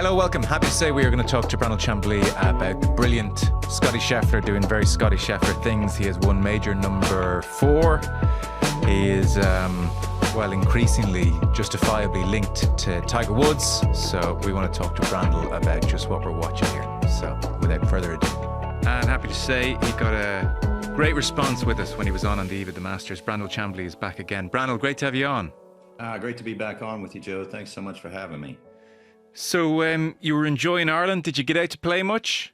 Hello, welcome. Happy to say we are going to talk to Brandel Chamblee about the brilliant Scottie Scheffler doing very Scottie Scheffler things. He has won major number 4. He is, increasingly justifiably linked to Tiger Woods. So we want to talk to Brandel about just what we're watching here. So without further ado. And happy to say he got a great response with us when he was on the eve of the Masters. Brandel Chamblee is back again. Brandel, great to have you on. Great to be back on with you, Joe. Thanks so much for having me. So you were enjoying Ireland. Did you get out to play much?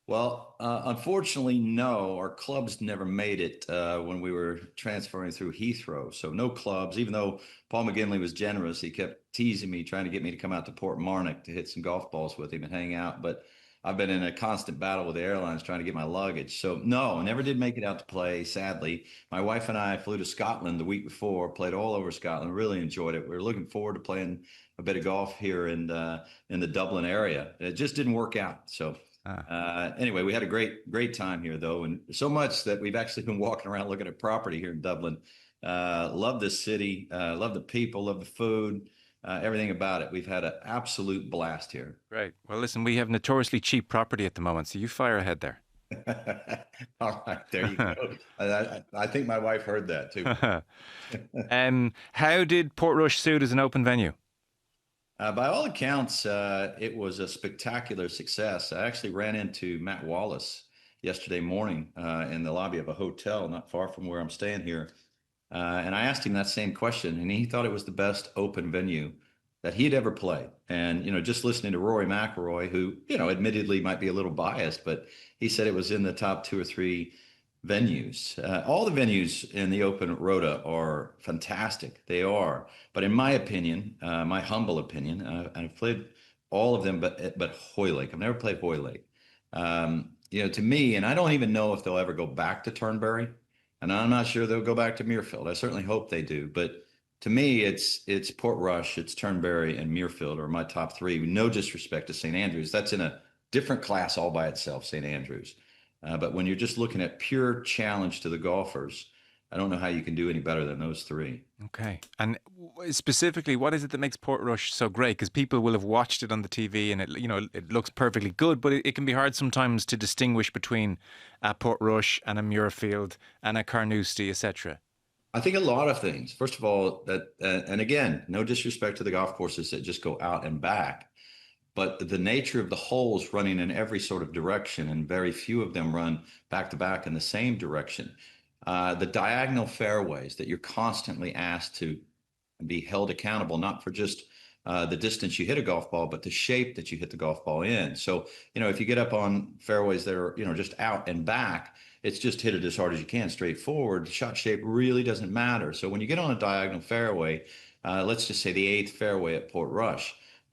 Well, unfortunately, no. Our clubs never made it when we were transferring through Heathrow. So no clubs, even though Paul McGinley was generous. He kept teasing me, trying to get me to come out to Port Marnock to hit some golf balls with him and hang out. But I've been in a constant battle with the airlines trying to get my luggage. So no, I never did make it out to play, sadly. My wife and I flew to Scotland the week before, played all over Scotland, really enjoyed it. We were looking forward to playing a bit of golf here in the Dublin area. It just didn't work out. So anyway, we had a great time here, though, and so much that we've actually been walking around looking at property here in Dublin. Love this city, love the people, love the food. Everything about it. We've had an absolute blast here. Great. Well, listen, we have notoriously cheap property at the moment, so you fire ahead there. All right, there you go. I think my wife heard that too. How did Portrush suit as an open venue? By all accounts, it was a spectacular success. I actually ran into Matt Wallace yesterday morning in the lobby of a hotel not far from where I'm staying here. And I asked him that same question, and he thought it was the best open venue that he had ever played. And, just listening to Rory McIlroy, who, admittedly might be a little biased, but he said it was in the top 2 or 3 venues. All the venues in the Open Rota are fantastic. They are. But in my opinion, my humble opinion, I've played all of them, but Hoylake. I've never played Hoylake. To me, and I don't even know if they'll ever go back to Turnberry. And I'm not sure they'll go back to Muirfield. I certainly hope they do. But to me, it's Portrush, it's Turnberry, and Muirfield are my top 3. No disrespect to St. Andrews. That's in a different class all by itself, St. Andrews. But when you're just looking at pure challenge to the golfers, I don't know how you can do any better than those 3. Okay. And specifically, what is it that makes Portrush so great? Because people will have watched it on the TV and it looks perfectly good, but it can be hard sometimes to distinguish between a Portrush and a Muirfield and a Carnoustie, etc. I think a lot of things. First of all, and again, no disrespect to the golf courses that just go out and back, but the nature of the holes running in every sort of direction, and very few of them run back to back in the same direction. The diagonal fairways that you're constantly asked to be held accountable, not for just the distance you hit a golf ball, but the shape that you hit the golf ball in. So, if you get up on fairways that are, just out and back, it's just hit it as hard as you can, straight forward. Shot shape really doesn't matter. So when you get on a diagonal fairway, let's just say the 8th fairway at Portrush,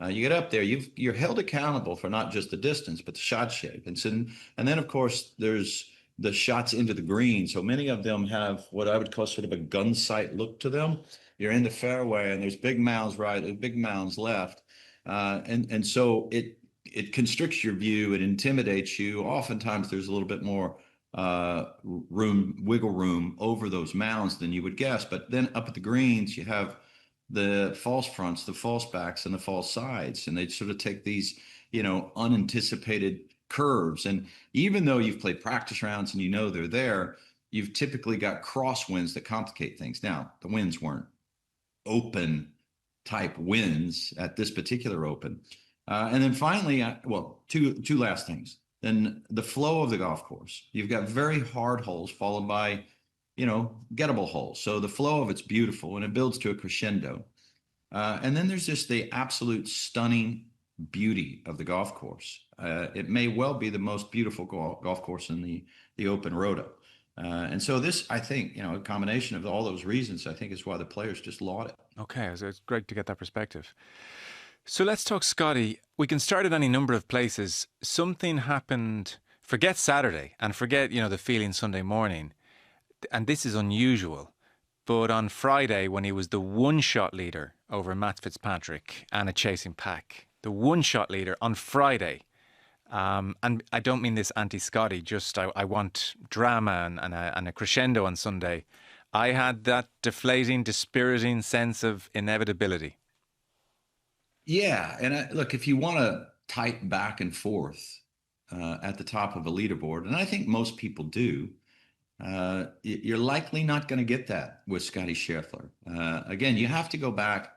you get up there, you're held accountable for not just the distance, but the shot shape. And then, of course, there's the shots into the green. So many of them have what I would call sort of a gun sight look to them. You're in the fairway and there's big mounds right, there's big mounds left. And so it constricts your view, it intimidates you. Oftentimes there's a little bit more wiggle room over those mounds than you would guess. But then up at the greens, you have the false fronts, the false backs, and the false sides. And they sort of take these, unanticipated curves. And even though you've played practice rounds and they're there, you've typically got crosswinds that complicate things. Now, the winds weren't open type winds at this particular Open. And then finally, two last things. Then the flow of the golf course. You've got very hard holes followed by, gettable holes. So the flow of it's beautiful and it builds to a crescendo. And then there's just the absolute stunning beauty of the golf course. It may well be the most beautiful golf course in the Open Rota. And so this, I think, a combination of all those reasons, I think is why the players just laud it. Okay, so it's great to get that perspective. So let's talk Scottie. We can start at any number of places. Something happened, forget Saturday and forget, the feeling Sunday morning. And this is unusual. But on Friday, when he was the one-shot leader over Matt Fitzpatrick and a chasing pack, the one-shot leader on Friday, and I don't mean this anti-Scottie, just I want drama and a crescendo on Sunday. I had that deflating, dispiriting sense of inevitability. Yeah. And look, if you want to type back and forth at the top of a leaderboard, and I think most people do, you're likely not going to get that with Scottie Scheffler. Again, you have to go back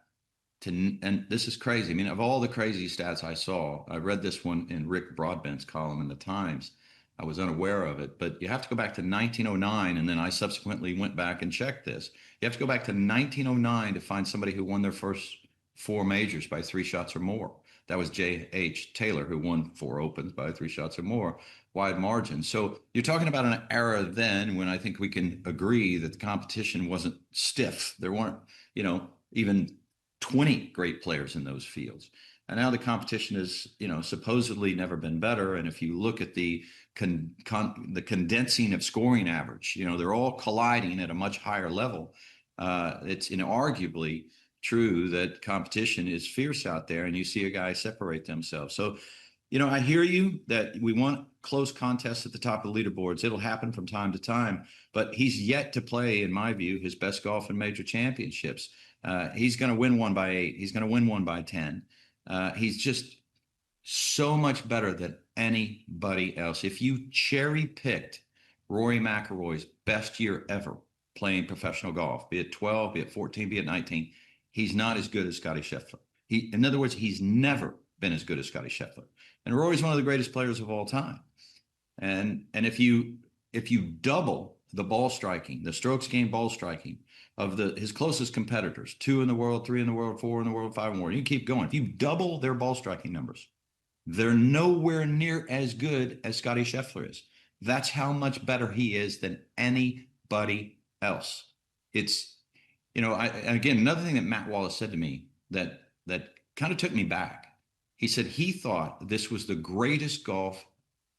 to, and this is crazy. I mean, of all the crazy stats I saw, I read this one in Rick Broadbent's column in the Times. I was unaware of it, but you have to go back to 1909, and then I subsequently went back and checked this. You have to go back to 1909 to find somebody who won their first four majors by three shots or more. That was J.H. Taylor, who won four opens by three shots or more, wide margin. So you're talking about an era then when I think we can agree that the competition wasn't stiff. There weren't, even 20 great players in those fields. And now the competition is, supposedly never been better. And if you look at the the condensing of scoring average, they're all colliding at a much higher level. It's inarguably true that competition is fierce out there, and you see a guy separate themselves. So, I hear you that we want close contests at the top of the leaderboards. It'll happen from time to time, but he's yet to play, in my view, his best golf in major championships. He's going to win one by 8. He's going to win one by 10. He's just so much better than anybody else. If you cherry picked Rory McIlroy's best year ever playing professional golf, be it 12, be it 14, be it 19, he's not as good as Scottie Scheffler. In other words, he's never been as good as Scottie Scheffler. And Rory's one of the greatest players of all time. And if you double the ball striking, the strokes gained ball striking of his closest competitors, 2 in the world, 3 in the world, 4 in the world, 5 in the world, you keep going. If you double their ball striking numbers, they're nowhere near as good as Scottie Scheffler is. That's how much better he is than anybody else. It's, and again, another thing that Matt Wallace said to me that kind of took me back. He said he thought this was the greatest golf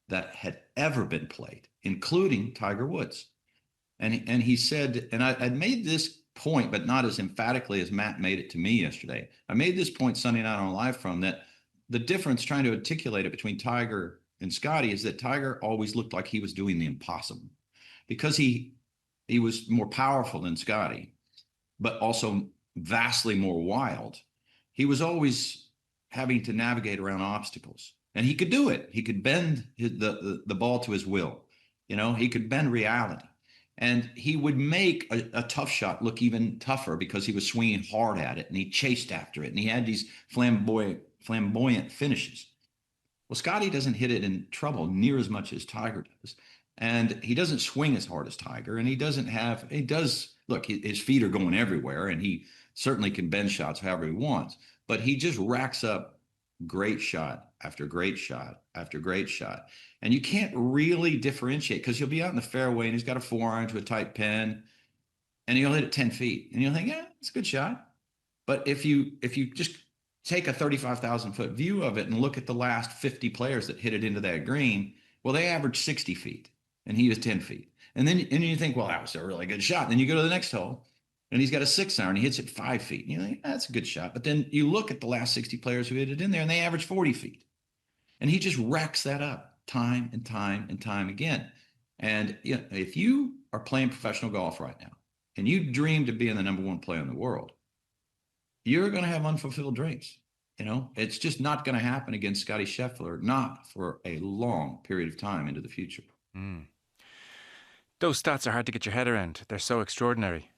that had ever been played, including Tiger Woods. And he said, and I made this point, but not as emphatically as Matt made it to me yesterday. I made this point Sunday night on Live From that the difference, trying to articulate it between Tiger and Scottie, is that Tiger always looked like he was doing the impossible because he was more powerful than Scottie, but also vastly more wild. He was always having to navigate around obstacles, and he could do it. He could bend the ball to his will. He could bend reality, and he would make a tough shot look even tougher because he was swinging hard at it, and he chased after it, and he had these flamboyant finishes. Well, Scottie doesn't hit it in trouble near as much as Tiger does, and he doesn't swing as hard as Tiger, and he does look, his feet are going everywhere, and he certainly can bend shots however he wants, but he just racks up great shot after great shot after great shot. And you can't really differentiate because he'll be out in the fairway and he's got a 4-iron to a tight pin and he'll hit it 10 feet. And you'll think, yeah, it's a good shot. But if you just take a 35,000 foot view of it and look at the last 50 players that hit it into that green, well, they averaged 60 feet and he was 10 feet. And then you think, well, that was a really good shot. And then you go to the next hole and he's got a 6-iron. He hits it 5 feet. And you think, that's a good shot. But then you look at the last 60 players who hit it in there and they average 40 feet. And he just racks that up time and time and time again. And if you are playing professional golf right now and you dream to being the number one player in the world, you're going to have unfulfilled dreams. It's just not going to happen against Scottie Scheffler, not for a long period of time into the future. Mm. Those stats are hard to get your head around. They're so extraordinary.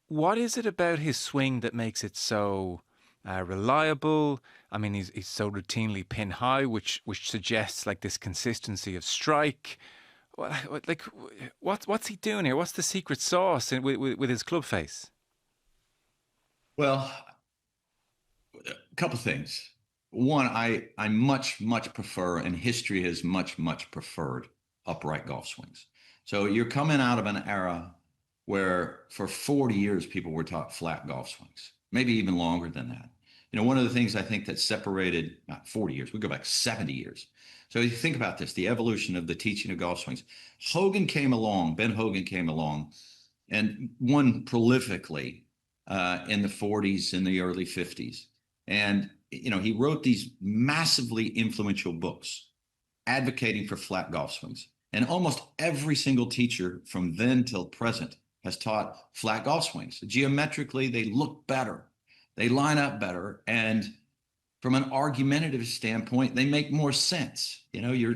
What is it about his swing that makes it so reliable? I mean, he's so routinely pin high, which suggests like this consistency of strike. Like, what's he doing here? What's the secret sauce with his club face? Well, a couple things. One, I much prefer, and history has much preferred upright golf swings. So you're coming out of an era where for 40 years people were taught flat golf swings, maybe even longer than that. One of the things I think that separated, not 40 years, we go back 70 years. So you think about this, the evolution of the teaching of golf swings. Ben Hogan came along and won prolifically in the 40s and the early 50s. And, he wrote these massively influential books advocating for flat golf swings. And almost every single teacher from then till present has taught flat golf swings. Geometrically, they look better. They line up better. And from an argumentative standpoint, they make more sense. You know,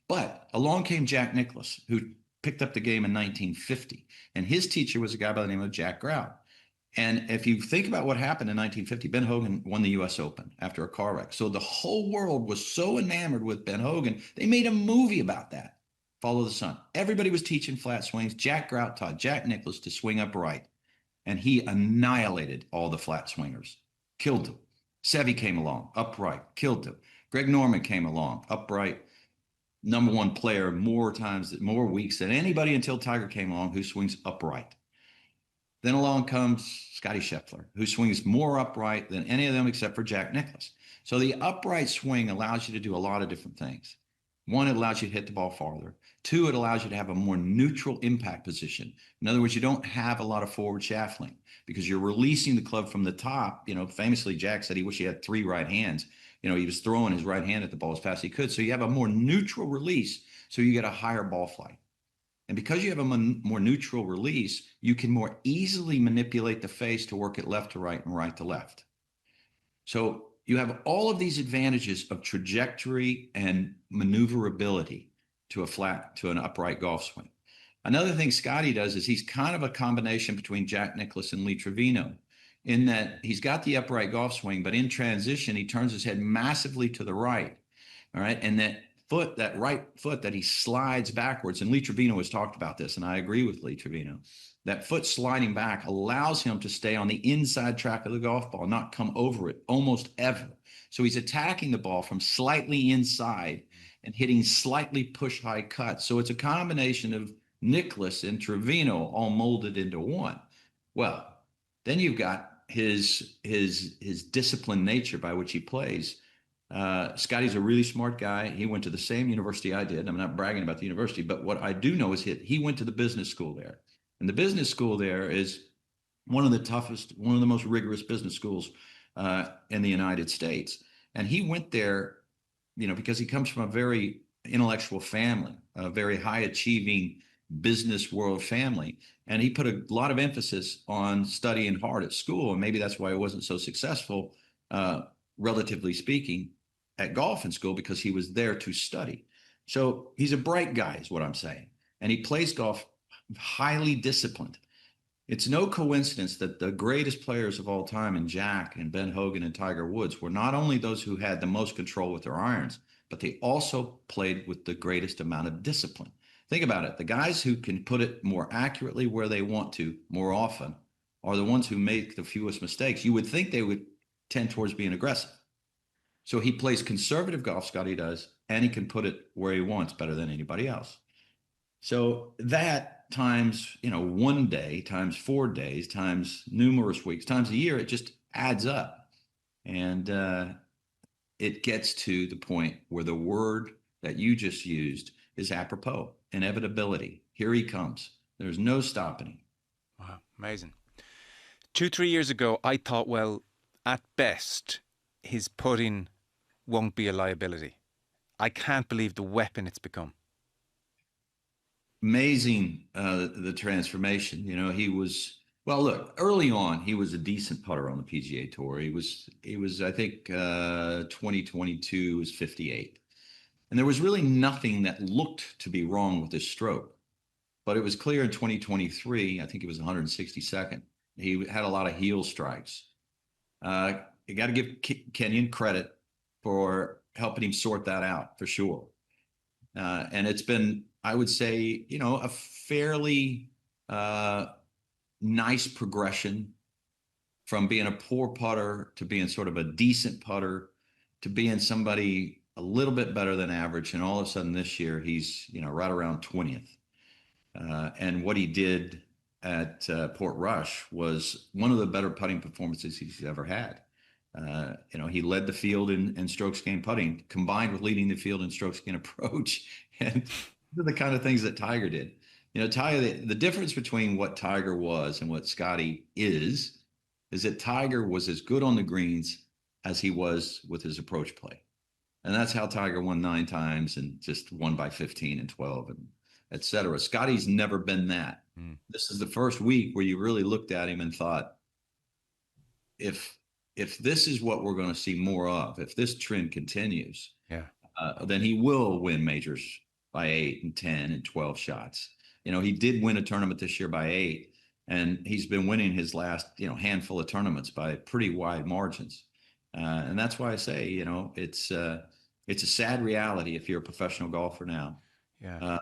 but along came Jack Nicklaus, who picked up the game in 1950. And his teacher was a guy by the name of Jack Grout. And if you think about what happened in 1950, Ben Hogan won the US Open after a car wreck. So the whole world was so enamored with Ben Hogan, they made a movie about that, Follow the Sun. Everybody was teaching flat swings. Jack Grout taught Jack Nicklaus to swing upright, and he annihilated all the flat swingers, killed them. Seve came along, upright, killed them. Greg Norman came along, upright, number one player more weeks than anybody until Tiger came along, who swings upright. Then along comes Scottie Scheffler, who swings more upright than any of them except for Jack Nicklaus. So the upright swing allows you to do a lot of different things. One, it allows you to hit the ball farther. Two, it allows you to have a more neutral impact position. In other words, you don't have a lot of forward shaffling because you're releasing the club from the top. You know, famously, Jack said he wished he had 3 right hands. You know, he was throwing his right hand at the ball as fast as he could. So you have a more neutral release, so you get a higher ball flight. And because you have a more neutral release, you can more easily manipulate the face to work it left to right and right to left. So you have all of these advantages of trajectory and maneuverability to an upright golf swing. Another thing Scottie does is he's kind of a combination between Jack Nicklaus and Lee Trevino, in that he's got the upright golf swing, but in transition, he turns his head massively to the right. All right. And that right foot that he slides backwards, and Lee Trevino has talked about this, and I agree with Lee Trevino, that foot sliding back allows him to stay on the inside track of the golf ball, not come over it almost ever. So he's attacking the ball from slightly inside and hitting slightly push high cuts. So it's a combination of Nicklaus and Trevino all molded into one. Well, then you've got his disciplined nature by which he plays. Scottie's a really smart guy. He went to the same university I did. I'm not bragging about the university, but what I do know is he went to the business school there. And the business school there is one of the toughest, one of the most rigorous business schools in the United States. And he went there, you know, because he comes from a very intellectual family, a very high achieving business world family. And he put a lot of emphasis on studying hard at school. And maybe that's why he wasn't so successful, relatively speaking, at golf in school, because he was there to study. So he's a bright guy is what I'm saying. And he plays golf highly disciplined. It's no coincidence that the greatest players of all time in Jack and Ben Hogan and Tiger Woods were not only those who had the most control with their irons, but they also played with the greatest amount of discipline. Think about it. The guys who can put it more accurately where they want to more often are the ones who make the fewest mistakes. You would think they would tend towards being aggressive. So he plays conservative golf, Scottie does, and he can put it where he wants better than anybody else. So that times, you know, 1 day, times 4 days, times numerous weeks, times a year, it just adds up. And it gets to the point where the word that you just used is apropos, inevitability. Here he comes. There's no stopping him. Wow, amazing. 2-3 years ago, I thought, well, at best, his putting won't be a liability. I can't believe the weapon it's become. Amazing, the transformation. You know, he was, well, look, early on, he was a decent putter on the PGA Tour. He was, I think, 2022 was 58. And there was really nothing that looked to be wrong with his stroke. But it was clear in 2023, I think he was 162nd. He had a lot of heel strikes. You got to give Kenyon credit for helping him sort that out, for sure. And it's been, I would say, you know, a fairly nice progression from being a poor putter to being sort of a decent putter to being somebody a little bit better than average. And all of a sudden this year, he's, you know, right around 20th. And what he did at Portrush was one of the better putting performances he's ever had. You know, he led the field in strokes gained putting, combined with leading the field in strokes gained approach. And these are the kind of things that Tiger did. You know, Tiger, the difference between what Tiger was and what Scottie is that Tiger was as good on the greens as he was with his approach play. And that's how Tiger won 9 times and just won by 15 and 12 and et cetera. Scottie's never been that. This is the first week where you really looked at him and thought, if if this is what we're going to see more of, if this trend continues, Yeah. then he will win majors by 8 and 10 and 12 shots. He did win a tournament this year by 8, and he's been winning his last, handful of tournaments by pretty wide margins. And that's why I say, it's a sad reality if you're a professional golfer now, Yeah. uh,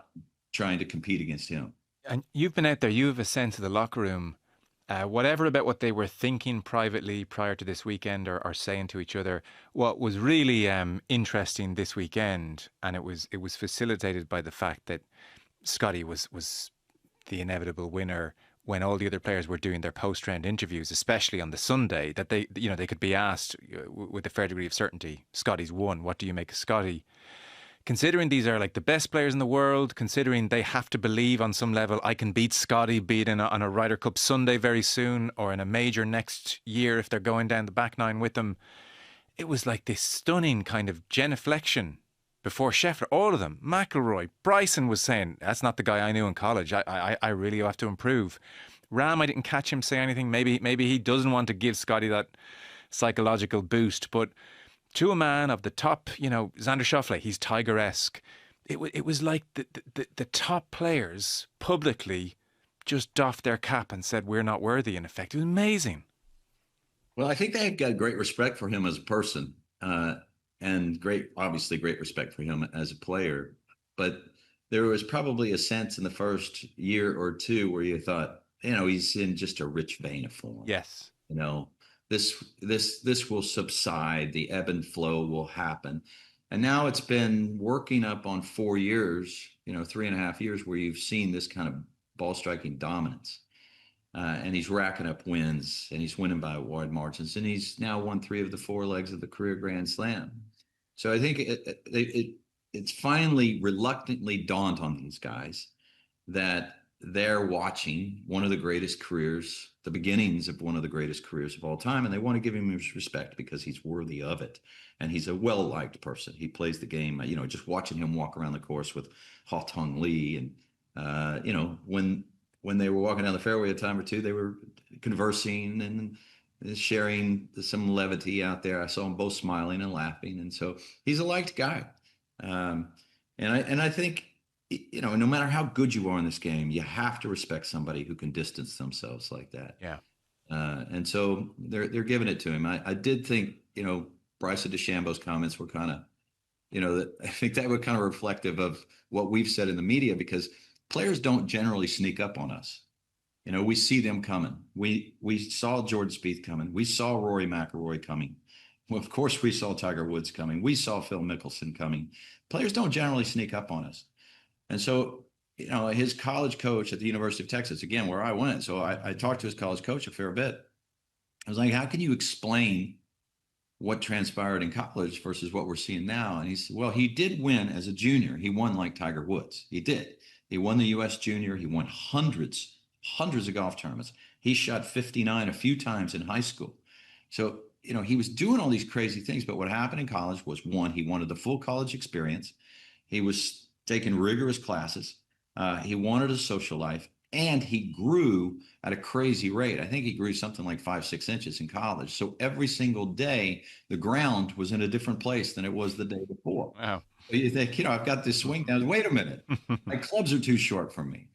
trying to compete against him. And you've been out there, you have a sense of the locker room. Whatever about what they were thinking privately prior to this weekend or saying to each other, what was really interesting this weekend, and it was facilitated by the fact that Scottie was the inevitable winner when all the other players were doing their post-round interviews, especially on the Sunday, that they could be asked with a fair degree of certainty, Scottie's won. What do you make of Scottie? Considering these are like the best players in the world, considering they have to believe on some level, I can beat Scottie, be it on a Ryder Cup Sunday very soon or in a major next year if they're going down the back nine with them. It was like this stunning kind of genuflection before Scheffler. All of them. McIlroy, Bryson was saying, that's not the guy I knew in college. I really have to improve. Rahm, I didn't catch him say anything. Maybe he doesn't want to give Scottie that psychological boost, but to a man of the top, Xander Schauffele, he's Tiger-esque. It was like the top players publicly just doffed their cap and said, we're not worthy, in effect. It was amazing. Well, I think they've got great respect for him as a person, and obviously great respect for him as a player. But there was probably a sense in the first year or two where you thought, he's in just a rich vein of form. Yes. This will subside. The ebb and flow will happen. And now it's been working up on 4 years, 3.5 years, where you've seen this kind of ball striking dominance. And he's racking up wins, and he's winning by wide margins, and he's now won 3 of the 4 legs of the career Grand Slam. So I think it's finally reluctantly dawned on these guys that they're watching one of the greatest careers, the beginnings of one of the greatest careers of all time, and they want to give him his respect because he's worthy of it. And he's a well-liked person. He plays the game, just watching him walk around the course with Ha Tong Lee, and when they were walking down the fairway a time or two, they were conversing and sharing some levity out there. I saw them both smiling and laughing, and so he's a liked guy. And I think, no matter how good you are in this game, you have to respect somebody who can distance themselves like that. Yeah. And so they're giving it to him. I did think, Bryson DeChambeau's comments were kind of, I think that were kind of reflective of what we've said in the media, because players don't generally sneak up on us. We see them coming. We saw Jordan Spieth coming. We saw Rory McIlroy coming. Well, of course, we saw Tiger Woods coming. We saw Phil Mickelson coming. Players don't generally sneak up on us. And so, his college coach at the University of Texas, again, where I went. So I talked to his college coach a fair bit. I was like, how can you explain what transpired in college versus what we're seeing now? And he said, well, he did win as a junior. He won like Tiger Woods. He did. He won the U.S. Junior. He won hundreds of golf tournaments. He shot 59 a few times in high school. So, he was doing all these crazy things. But what happened in college was, one, he wanted the full college experience. He was taking rigorous classes. He wanted a social life, and he grew at a crazy rate. I think he grew something like 5-6 inches in college. So every single day, the ground was in a different place than it was the day before. Wow. So you think, I've got this swing down. Wait a minute, my clubs are too short for me.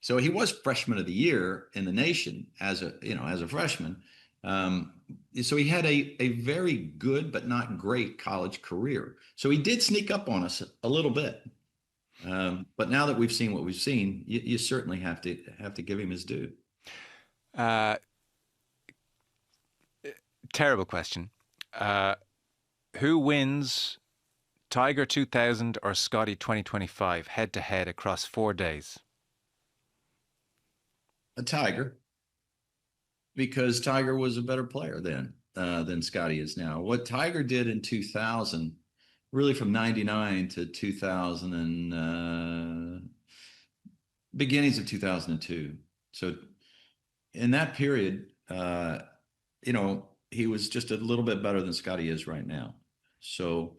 So he was freshman of the year in the nation as a freshman. So he had a very good but not great college career. So he did sneak up on us a little bit. But now that we've seen what we've seen, you certainly have to give him his due. Terrible question. Who wins, Tiger 2000 or Scottie 2025, head to head across 4 days? A Tiger, because Tiger was a better player then than Scottie is now. What Tiger did in 2000, really from 99 to 2000 and beginnings of 2002. So in that period, he was just a little bit better than Scottie is right now. So,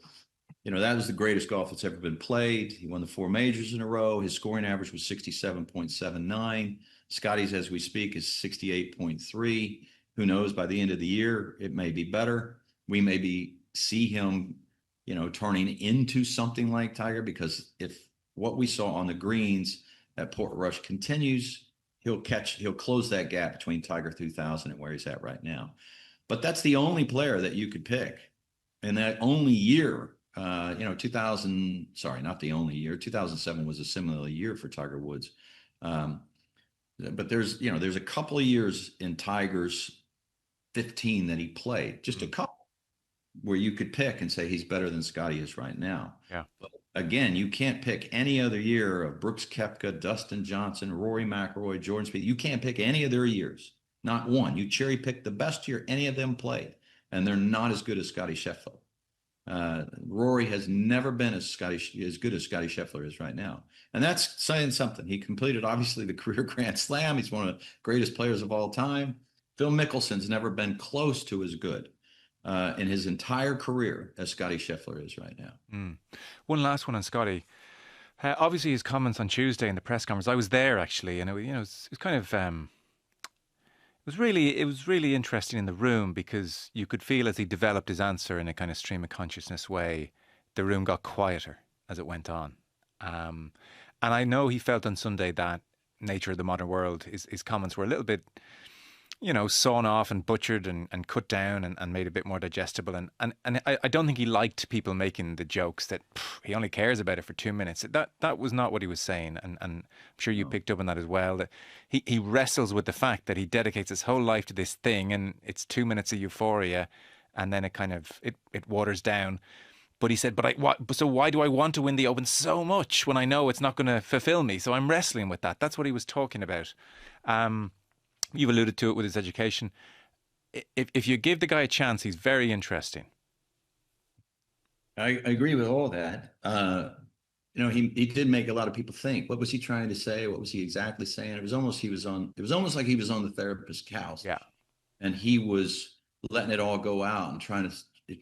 that was the greatest golf that's ever been played. He won the 4 majors in a row. His scoring average was 67.79. Scottie's, as we speak, is 68.3. Who knows? By the end of the year, it may be better. We maybe see him, turning into something like Tiger, because if what we saw on the greens at Portrush continues, he'll close that gap between Tiger 2000 and where he's at right now. But that's the only player that you could pick in that only year. 2000, sorry, not the only year. 2007 was a similar year for Tiger Woods. But there's a couple of years in Tiger's 15 that he played, just a couple, where you could pick and say he's better than Scottie is right now. Yeah. But again, you can't pick any other year of Brooks Koepka, Dustin Johnson, Rory McIlroy, Jordan Spieth. You can't pick any of their years, not one. You cherry pick the best year any of them played, and they're not as good as Scottie Scheffler. Rory has never been as good as Scottie Scheffler is right now. And that's saying something. He completed, obviously, the career Grand Slam. He's one of the greatest players of all time. Phil Mickelson's never been close to as good in his entire career as Scottie Scheffler is right now. One last one on Scottie. Obviously, his comments on Tuesday in the press conference, I was there actually, and it was kind of... It was really interesting in the room, because you could feel as he developed his answer in a kind of stream of consciousness way, the room got quieter as it went on. And I know he felt on Sunday that nature of the modern world, his comments were a little bit, sawn off and butchered and cut down and made a bit more digestible. And I don't think he liked people making the jokes that he only cares about it for 2 minutes. That was not what he was saying. And I'm sure you picked up on that as well, that he wrestles with the fact that he dedicates his whole life to this thing, and it's 2 minutes of euphoria, and then it kind of, it waters down. But he said, so why do I want to win the Open so much when I know it's not going to fulfill me? So I'm wrestling with that. That's what he was talking about. You've alluded to it with his education. If you give the guy a chance, he's very interesting. I agree with all that. He did make a lot of people think. What was he trying to say? What was he exactly saying? It was almost like he was on the therapist's couch. Yeah. And he was letting it all go out and trying to,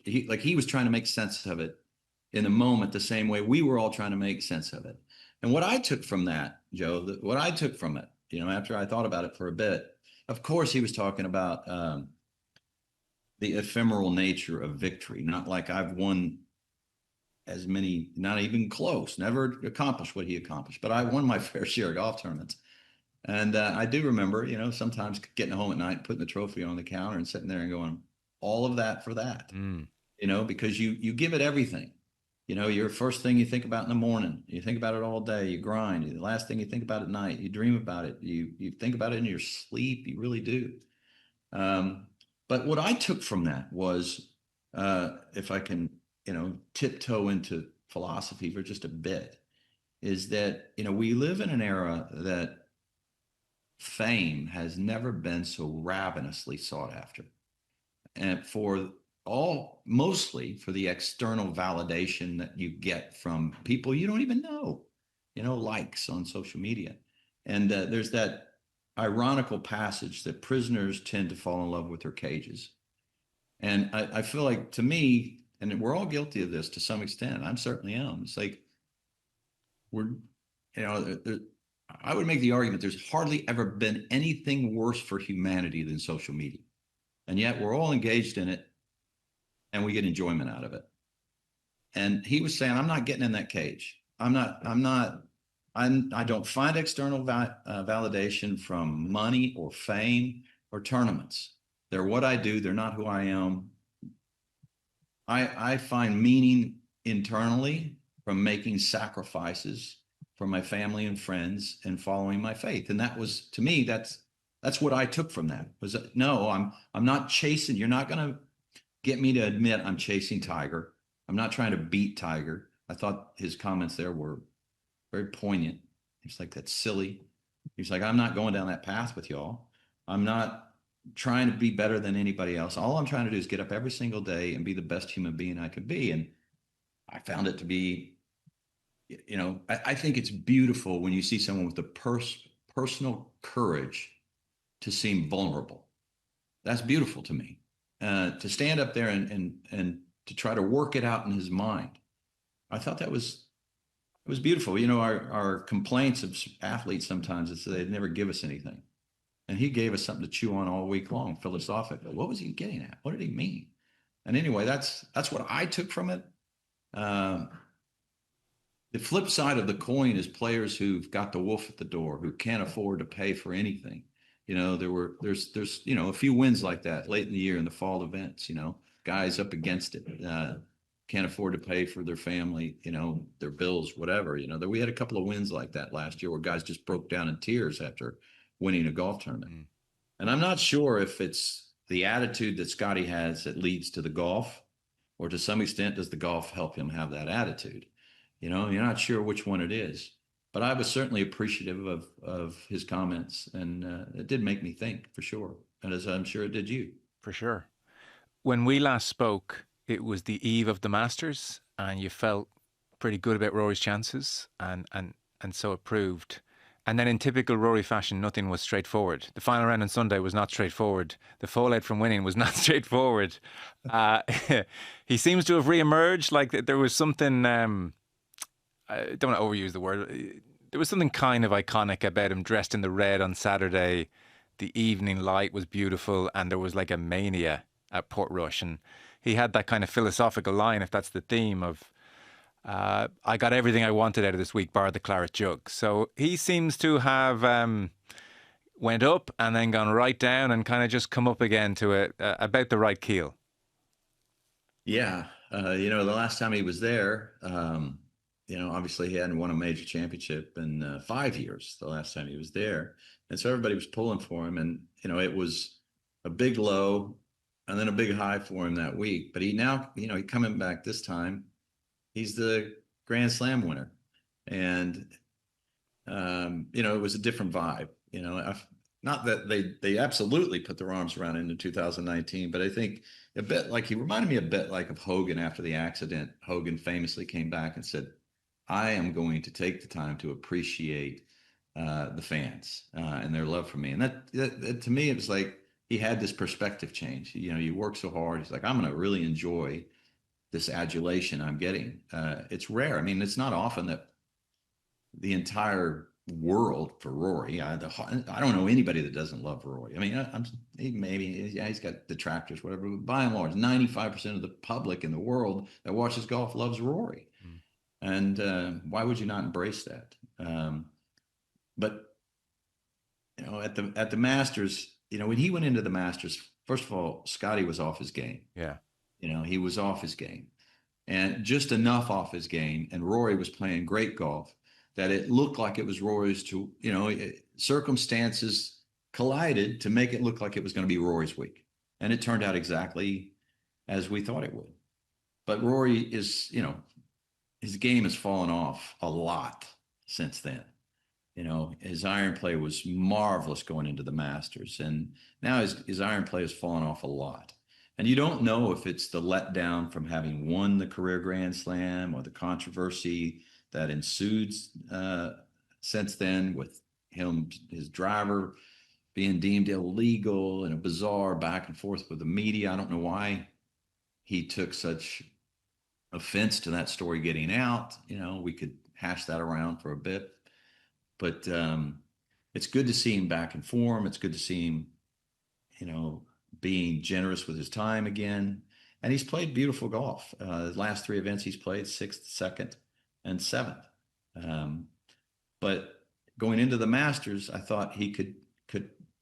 he was trying to make sense of it in the moment, the same way we were all trying to make sense of it. And what I took from that, Joe, after I thought about it for a bit, of course, he was talking about the ephemeral nature of victory. Not like I've won as many, not even close, never accomplished what he accomplished, but I won my fair share of golf tournaments. And I do remember, sometimes getting home at night, putting the trophy on the counter and sitting there and going, all of that for that, because you give it everything. Your first thing you think about in the morning, you think about it all day, you grind. The last thing you think about at night, you dream about it. You think about it in your sleep. You really do. But what I took from that was, if I can, tiptoe into philosophy for just a bit, is that, we live in an era that fame has never been so ravenously sought after. And mostly for the external validation that you get from people you don't even know, likes on social media. And there's that ironical passage that prisoners tend to fall in love with their cages. And I feel like, to me, and we're all guilty of this to some extent, I certainly am. It's like I would make the argument there's hardly ever been anything worse for humanity than social media. And yet we're all engaged in it, and we get enjoyment out of it. And he was saying, I'm not getting in that cage. I don't find external validation from money or fame or tournaments. They're what I do. They're not who I am. I find meaning internally from making sacrifices for my family and friends and following my faith. And that was, to me, that's what I took from that. Was that, no, I'm not chasing. You're not going to get me to admit I'm chasing Tiger. I'm not trying to beat Tiger. I thought his comments there were very poignant. He's like, that's silly. He's like, I'm not going down that path with y'all. I'm not trying to be better than anybody else. All I'm trying to do is get up every single day and be the best human being I could be. And I found it to be, I think it's beautiful when you see someone with the personal courage to seem vulnerable. That's beautiful to me. To stand up there and to try to work it out in his mind. I thought it was beautiful. Our complaints of athletes sometimes is they never give us anything. And he gave us something to chew on all week long, philosophically. What was he getting at? What did he mean? And anyway, that's what I took from it. Um, the flip side of the coin is players who've got the wolf at the door, who can't afford to pay for anything. There's a few wins like that late in the year in the fall events. Guys up against it, can't afford to pay for their family, their bills, whatever. That we had a couple of wins like that last year where guys just broke down in tears after winning a golf tournament. And I'm not sure if it's the attitude that Scottie has that leads to the golf, or to some extent, does the golf help him have that attitude? You're not sure which one it is. But I was certainly appreciative of his comments, and it did make me think, for sure. And as I'm sure it did you. For sure. When we last spoke, it was the eve of the Masters, and you felt pretty good about Rory's chances, and so it proved. And then in typical Rory fashion, nothing was straightforward. The final round on Sunday was not straightforward. The fallout from winning was not straightforward. He seems to have re-emerged. Like there was something, I don't want to overuse the word. There was something kind of iconic about him dressed in the red on Saturday. The evening light was beautiful, and there was like a mania at Portrush. And he had that kind of philosophical line, if that's the theme, of I got everything I wanted out of this week, bar the claret jug. So he seems to have went up and then gone right down and kind of just come up again to about the right keel. Yeah. The last time he was there, obviously he hadn't won a major championship in 5 years, the last time he was there. And so everybody was pulling for him. And, it was a big low and then a big high for him that week. But he now, he coming back this time, he's the Grand Slam winner. And, it was a different vibe. Not that they absolutely put their arms around him in 2019, but I think he reminded me a bit like of Hogan after the accident. Hogan famously came back and said, I am going to take the time to appreciate the fans and their love for me. And that to me, it was like he had this perspective change. You work so hard. He's like, I'm going to really enjoy this adulation I'm getting. It's rare. I mean, it's not often that the entire world for Rory. I don't know anybody that doesn't love Rory. I mean, he's got detractors, whatever. But by and large, 95% of the public in the world that watches golf loves Rory. And why would you not embrace that? But at the Masters, when he went into the Masters, first of all, Scottie was off his game. Yeah. He was off his game, and just enough off his game. And Rory was playing great golf that it looked like it was Rory's circumstances collided to make it look like it was going to be Rory's week. And it turned out exactly as we thought it would. But Rory is, his game has fallen off a lot since then. His iron play was marvelous going into the Masters. And now his iron play has fallen off a lot. And you don't know if it's the letdown from having won the career Grand Slam or the controversy that ensued since then with his driver being deemed illegal and a bizarre back and forth with the media. I don't know why he took such offense to that story getting out. We could hash that around for a bit, but it's good to see him back in form. It's good to see him, being generous with his time again. And he's played beautiful golf. The last 3 events he's played, 6th, 2nd, and 7th. But going into the Masters, I thought he could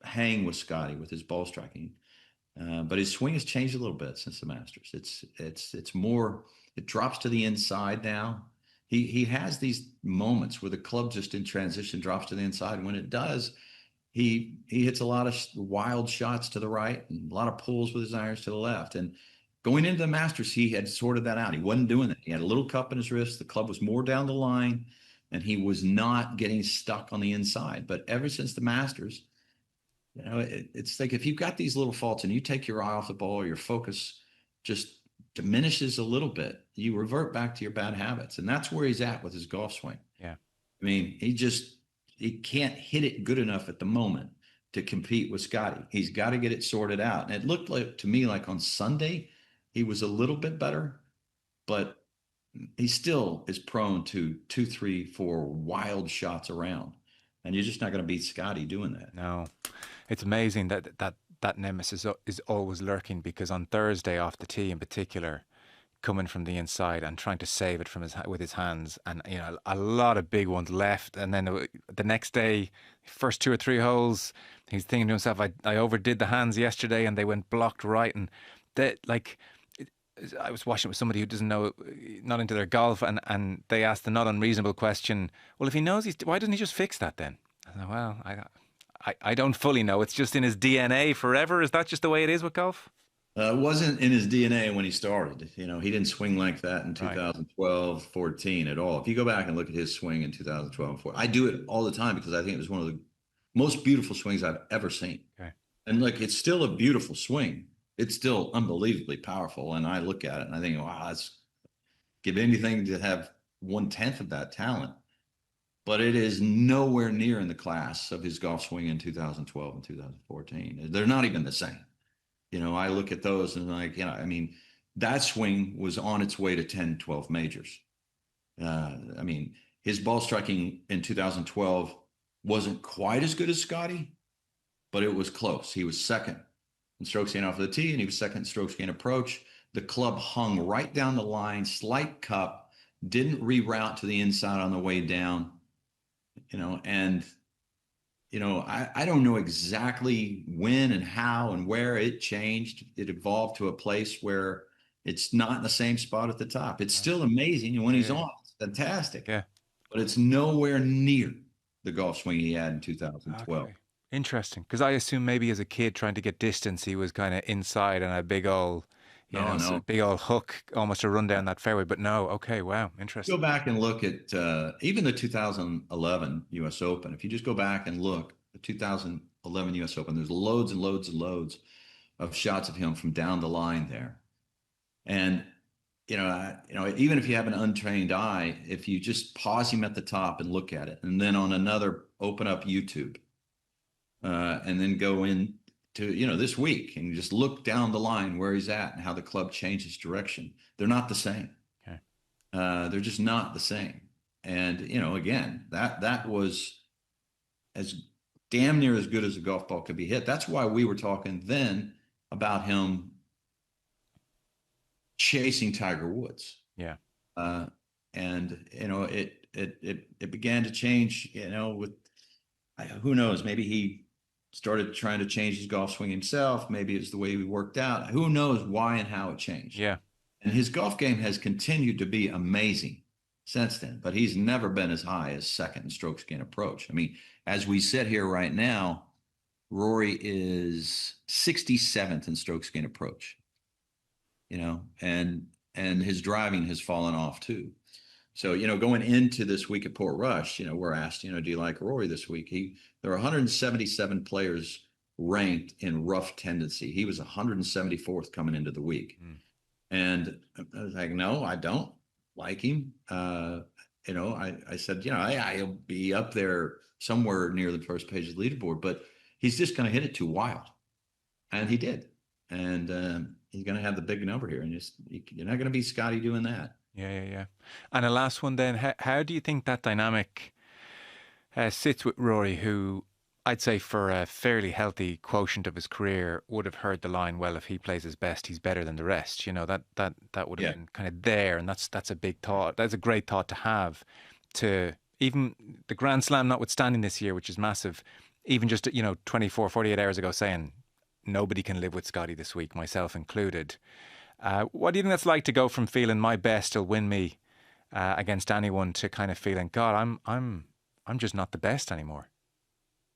hang with Scottie with his ball striking. But his swing has changed a little bit since the Masters. It's more, it drops to the inside now. He has these moments where the club just in transition drops to the inside. When it does, he hits a lot of wild shots to the right and a lot of pulls with his irons to the left. And going into the Masters, he had sorted that out. He wasn't doing that. He had a little cup in his wrist. The club was more down the line, and he was not getting stuck on the inside. But ever since the Masters, it's like if you've got these little faults and you take your eye off the ball, or your focus just diminishes a little bit, you revert back to your bad habits. And that's where he's at with his golf swing. Yeah. I mean, he can't hit it good enough at the moment to compete with Scottie. He's got to get it sorted out. And it looked like to me like on Sunday, he was a little bit better, but he still is prone to 2, 3, 4 wild shots around. and you're just not going to beat Scottie doing that. No, it's amazing that nemesis is always lurking, because on Thursday off the tee in particular, coming from the inside and trying to save it from with his hands, and a lot of big ones left, and then the next day, first 2 or 3 holes, he's thinking to himself, I overdid the hands yesterday and they went blocked right, and that like. I was watching it with somebody who doesn't know, not into their golf, and they asked the not unreasonable question, well, if he knows why doesn't he just fix that then? I said, well, I don't fully know. It's just in his DNA forever. Is that just the way it is with golf? It wasn't in his DNA when he started. He didn't swing like that in Right. 2012, 14 at all. If you go back and look at his swing in 2012 and 14, I do it all the time because I think it was one of the most beautiful swings I've ever seen. Okay. And look, it's still a beautiful swing. It's still unbelievably powerful. And I look at it and I think, wow, that's give anything to have 1/10 of that talent. But it is nowhere near in the class of his golf swing in 2012 and 2014. They're not even the same. I look at those and like, I mean, that swing was on its way to 10, 12 majors. I mean, his ball striking in 2012 wasn't quite as good as Scottie, but it was close. He was second in strokes gained off of the tee, and he was second in strokes gained approach. The club hung right down the line, slight cup, didn't reroute to the inside on the way down, and I don't know exactly when and how and where it changed. It evolved to a place where it's not in the same spot at the top. It's still amazing. And when he's on, it's fantastic. Yeah. But it's nowhere near the golf swing he had in 2012. Okay. Interesting. Because I assume maybe as a kid trying to get distance, he was kind of inside on a big old, No. big old hook, almost to run down that fairway. But no, okay, wow, interesting. Go back and look at even the 2011 U.S. Open. If you just go back and look, the 2011 U.S. Open, there's loads and loads and loads of shots of him from down the line there. And even if you have an untrained eye, if you just pause him at the top and look at it, and then on another, open up YouTube, and then go in to this week and just look down the line where he's at and how the club changes direction. They're not the same. Okay. They're just not the same. And again, that was as damn near as good as a golf ball could be hit. That's why we were talking then about him chasing Tiger Woods. Yeah. And it began to change, with who knows, maybe he started trying to change his golf swing himself. Maybe it's the way he worked out. Who knows why and how it changed. Yeah. And his golf game has continued to be amazing since then, but he's never been as high as second in strokes gained approach. I mean, as we sit here right now, Rory is 67th in strokes gained approach, and his driving has fallen off too. So, going into this week at Port Rush, we're asked, do you like Rory this week? There are 177 players ranked in rough tendency. He was 174th coming into the week. And I was like, no, I don't like him. I said, I'll be up there somewhere near the first page of the leaderboard, but he's just going to hit it too wild. And he did. And he's going to have the big number here. And you're not going to be Scottie doing that. Yeah. And a last one then. How do you think that dynamic sits with Rory, who I'd say for a fairly healthy quotient of his career would have heard the line, well, if he plays his best, he's better than the rest. That would have been kind of there. And that's a big thought. That's a great thought to have, to even the Grand Slam notwithstanding this year, which is massive, even just, 24, 48 hours ago saying nobody can live with Scottie this week, myself included. What do you think that's like to go from feeling my best will win me against anyone to kind of feeling, God, I'm just not the best anymore?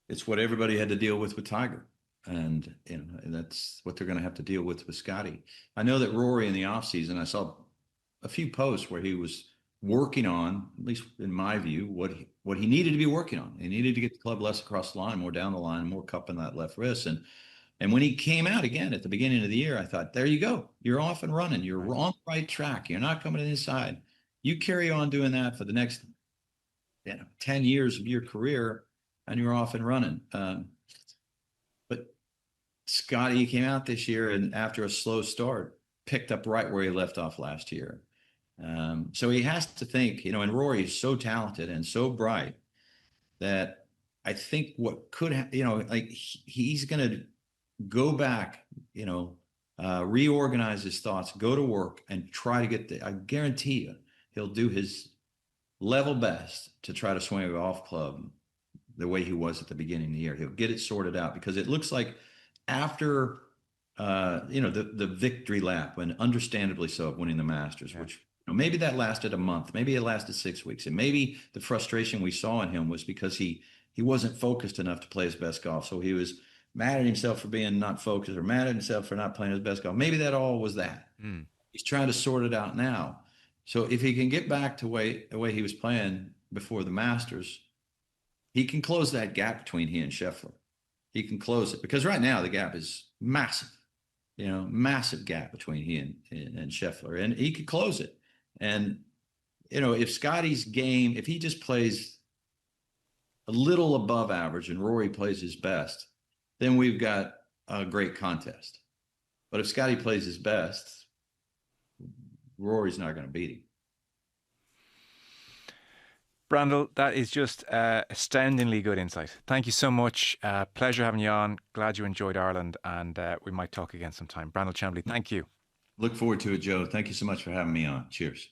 It's what everybody had to deal with Tiger. And, that's what they're going to have to deal with Scottie. I know that Rory in the offseason, I saw a few posts where he was working on, at least in my view, what he needed to be working on. He needed to get the club less across the line, more down the line, more cup in that left wrist. And when he came out again at the beginning of the year, I thought, there you go. You're off and running. You're on the right track. You're not coming inside. You carry on doing that for the next 10 years of your career, and you're off and running. But Scottie came out this year and after a slow start, picked up right where he left off last year. So he has to think, and Rory is so talented and so bright that I think what could like he's going to go back, reorganize his thoughts, go to work, and try to I guarantee you, he'll do his level best to try to swing a golf club the way he was at the beginning of the year. He'll get it sorted out, because it looks like after the victory lap, and understandably so, of winning the Masters, which maybe that lasted a month, maybe it lasted 6 weeks, and maybe the frustration we saw in him was because he wasn't focused enough to play his best golf. So he was mad at himself for being not focused, or mad at himself for not playing his best golf. Maybe that all was that. He's trying to sort it out now. So if he can get back to the way he was playing before the Masters, he can close that gap between he and Scheffler. He can close it, because right now the gap is massive, massive gap between he and Scheffler, and he could close it. And, if Scottie's game, if he just plays a little above average and Rory plays his best, then we've got a great contest. But if Scottie plays his best, Rory's not going to beat him. Brandel, that is just astoundingly good insight. Thank you so much. Pleasure having you on. Glad you enjoyed Ireland, and we might talk again sometime. Brandel Chamblee, thank you. Look forward to it, Joe. Thank you so much for having me on. Cheers.